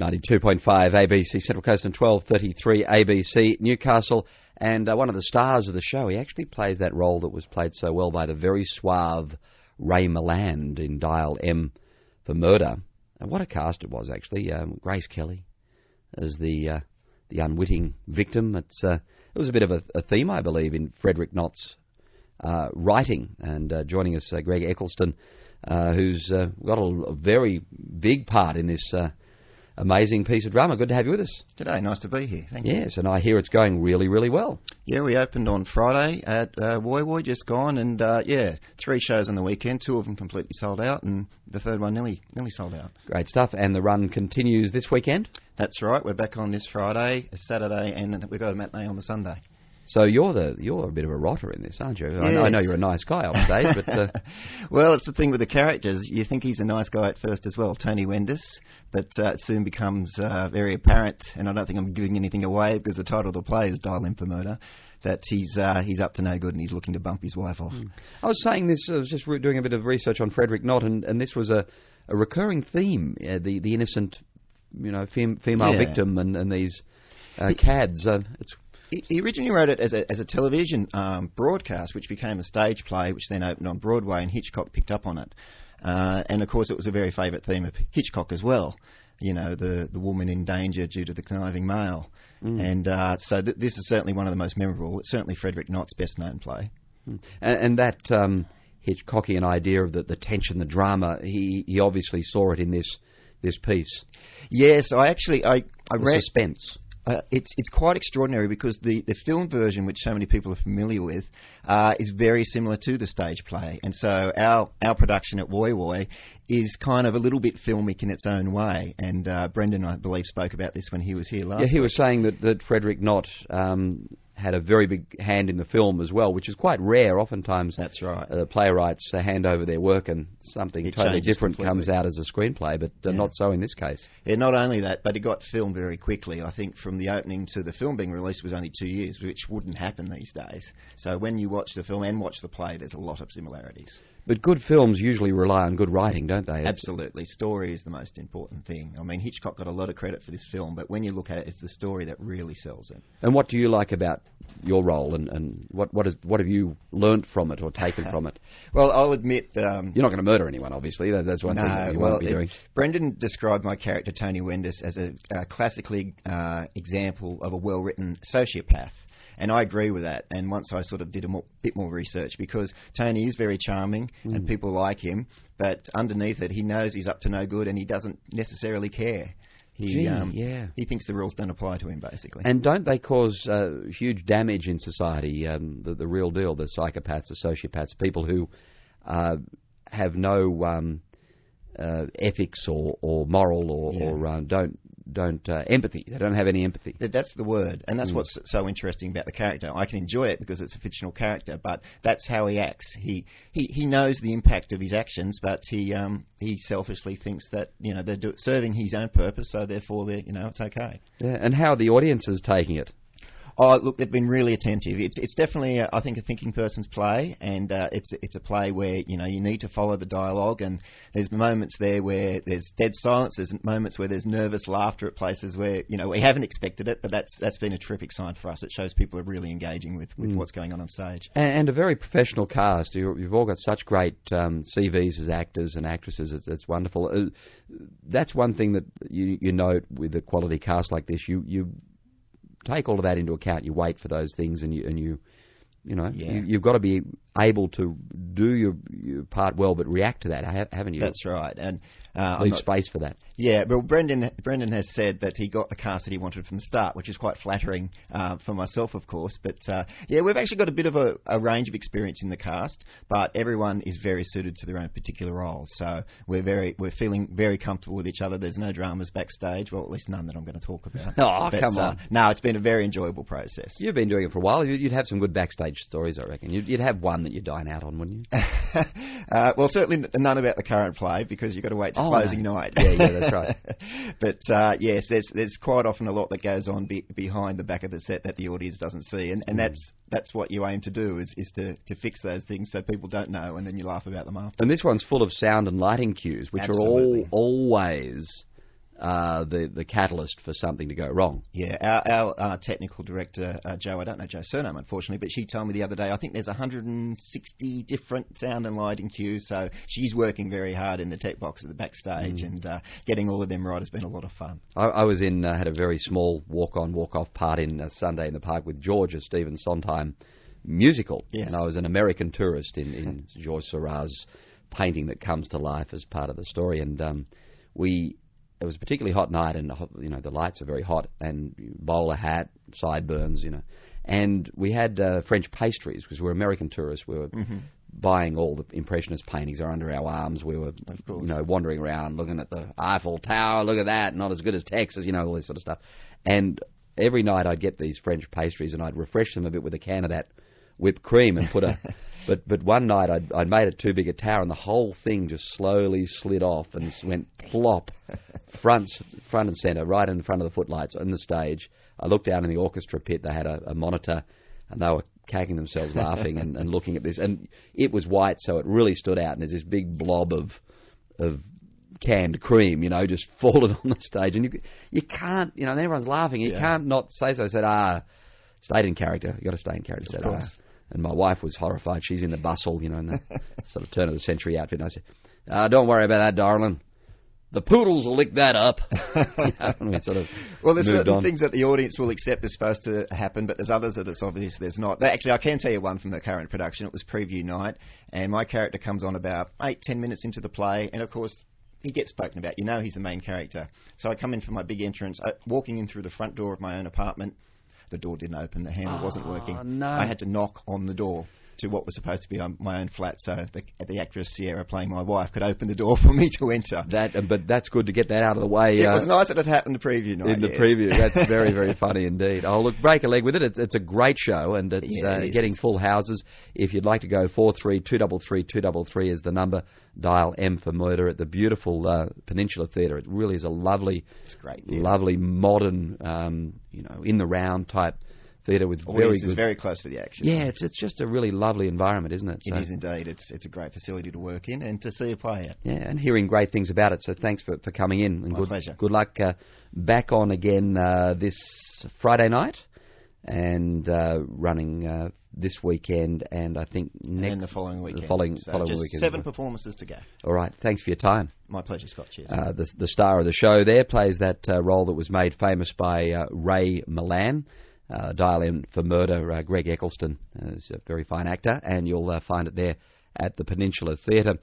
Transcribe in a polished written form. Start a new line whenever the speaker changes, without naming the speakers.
92.5 ABC Central Coast and 12:33 ABC Newcastle. And one of the stars of the show, he actually plays that role that was played so well by the very suave Ray Milland in DialM for Murder. And what a cast it was, actually. Grace Kelly as the unwitting victim. It was a bit of a theme, I believe, in Frederick Knott's writing. And joining us, Greg Eccleston, who's got a very big part in this amazing piece of drama. Good to have you with us.
G'day, nice to be here. Thank you.
Yes, and I hear it's going really, really well.
Yeah, we opened on Friday at Woy Woy, just gone, and 3 shows on the weekend, 2 of them completely sold out, and the third one nearly sold out.
Great stuff, and the run continues this weekend?
That's right, we're back on this Friday, Saturday, and we've got a matinee on the Sunday.
So you're a bit of a rotter in this, aren't you?
Yes.
I know you're a nice guy on stage, but...
Well, it's the thing with the characters. You think he's a nice guy at first as well, Tony Wendis, but it soon becomes very apparent, and I don't think I'm giving anything away because the title of the play is DialM for Murder, that he's up to no good and he's looking to bump his wife off.
I was saying this, I was just doing a bit of research on Frederick Knott, and this was a recurring theme, the innocent, female victim and these cads.
He originally wrote it as a television broadcast, which became a stage play, which then opened on Broadway, and Hitchcock picked up on it. And, of course, it was a very favourite theme of Hitchcock as well, the woman in danger due to the conniving male. And so this is certainly one of the most memorable. It's certainly Frederick Knott's best-known play.
And that Hitchcockian idea of the tension, the drama, he obviously saw it in this piece.
Yes, I read...
suspense.
It's quite extraordinary because the film version, which so many people are familiar with, is very similar to the stage play. And so our production at Woy Woy is kind of a little bit filmic in its own way. And Brendan, I believe, spoke about this when he was here last week.
Yeah, he was saying that Frederick Knott had a very big hand in the film as well, which is quite rare. Oftentimes,
that's right.
Playwrights hand over their work and something totally different comes out as a screenplay, but not so in this case.
Yeah, not only that, but it got filmed very quickly. I think from the opening to the film being released was only 2 years, which wouldn't happen these days. So when you watch the film and watch the play, there's a lot of similarities.
But good films usually rely on good writing, don't they?
Absolutely. Story is the most important thing. I mean, Hitchcock got a lot of credit for this film, but when you look at it, it's the story that really sells it.
And what do you like about your role, and what have you learnt from it or taken from it?
Well, I'll admit... you're
not going to murder anyone, obviously. That's one thing that you won't be doing.
Brendan described my character, Tony Wendis, as a classically example of a well-written sociopath. And I agree with that. And once I sort of did a bit more research, because Tony is very charming and people like him, but underneath it, he knows he's up to no good and he doesn't necessarily care. He thinks the rules don't apply to him, basically.
And don't they cause huge damage in society? The real deal, the psychopaths, the sociopaths, people who have no ethics or moral or don't empathy. They don't have any empathy.
That's the word, and that's what's so interesting about the character. I can enjoy it because it's a fictional character, but that's how he acts. He knows the impact of his actions, but he selfishly thinks that they're serving his own purpose, so therefore it's okay.
Yeah, and how are the audiences taking it?
Oh, look, they've been really attentive. It's definitely, I think, a thinking person's play, and it's a play where you need to follow the dialogue. And there's moments there where there's dead silence. There's moments where there's nervous laughter at places where we haven't expected it. But that's been a terrific sign for us. It shows people are really engaging with what's going on stage.
And a very professional cast. You've all got such great CVs as actors and actresses. It's wonderful. That's one thing that you note with a quality cast like this. You take all of that into account. You wait for those things, and you've got to be able to do your part well, but react to that, haven't you?
That's right, and
leave space for that.
Yeah, well, Brendan has said that he got the cast that he wanted from the start, which is quite flattering for myself, of course. But we've actually got a bit of a range of experience in the cast, but everyone is very suited to their own particular role. So we're feeling very comfortable with each other. There's no dramas backstage, well, at least none that I'm going to talk about.
Come on!
No, it's been a very enjoyable process.
You've been doing it for a while. You'd have some good backstage stories, I reckon. You'd have one that you dine out on, wouldn't you?
Well, certainly none about the current play because you've got to wait till closing night.
Yeah, that's right.
But yes, there's quite often a lot that goes on behind the back of the set that the audience doesn't see, and that's what you aim to do is to fix those things so people don't know, and then you laugh about them after.
And this one's full of sound and lighting cues, which
Absolutely.
are always the catalyst for something to go wrong.
Yeah, our technical director, Jo, I don't know Jo's surname, unfortunately, but she told me the other day, I think there's 160 different sound and lighting cues, so she's working very hard in the tech box at the backstage, and getting all of them right has been a lot of fun.
I was had a very small walk-on, walk-off part in Sunday in the Park with George, a Stephen Sondheim musical.
Yes.
And I was an American tourist in George Seurat's painting that comes to life as part of the story. And it was a particularly hot night, and the lights are very hot, and bowler hat, sideburns, and we had French pastries because we're American tourists. We were buying all the Impressionist paintings are under our arms. We were, wandering around looking at the Eiffel Tower. Look at that, not as good as Texas, all this sort of stuff. And every night I'd get these French pastries and I'd refresh them a bit with a can of that whipped cream and put a. But one night I'd made it too big a tower, and the whole thing just slowly slid off and went plop, front and centre, right in front of the footlights on the stage. I looked down in the orchestra pit. They had a monitor, and they were cagging themselves laughing and looking at this. And it was white, so it really stood out. And there's this big blob of canned cream, just fallen on the stage. And you can't, and everyone's laughing. You can't not say so. I said, stayed in character. You got to stay in character. I said, And my wife was horrified. She's in the bustle, in the sort of turn of the century outfit. And I said, don't worry about that, darling. The poodles will lick that up. And we sort of
well, there's certain
on.
things that the audience will accept is supposed to happen, but there's others that it's obvious there's not. Actually, I can tell you one from the current production. It was preview night, and my character comes on about 8-10 minutes into the play, and of course, he gets spoken about. He's the main character. So I come in for my big entrance, walking in through the front door of my own apartment. The door didn't open. The handle wasn't working.
No.
I had to knock on the door to what was supposed to be my own flat, so the actress Sierra, playing my wife, could open the door for me to enter.
But that's good to get that out of the way.
It was nice that it happened the preview night.
In the preview, that's very, very funny indeed. Oh, look, break a leg with it. It's a great show, and it's getting full houses. If you'd like to go, 43-233-233 is the number. Dial M for Murder at the beautiful Peninsula Theatre. It really is a lovely, lovely modern, in the round type theatre with
very close to the action.
Yeah, it's just a really lovely environment, isn't it?
It is indeed. It's a great facility to work in and to see a play at.
Yeah, and hearing great things about it. So thanks for coming in. And
My pleasure.
Good luck back on again this Friday night and running this weekend, and I think next
and the following weekend.
The following
just
weekend.
7 performances to go.
All right. Thanks for your time.
My pleasure, Scott. Cheers.
The star of the show there plays that role that was made famous by Ray Milland. Dial M for Murder, Greg Eccleston is a very fine actor, and you'll find it there at the Peninsula Theatre.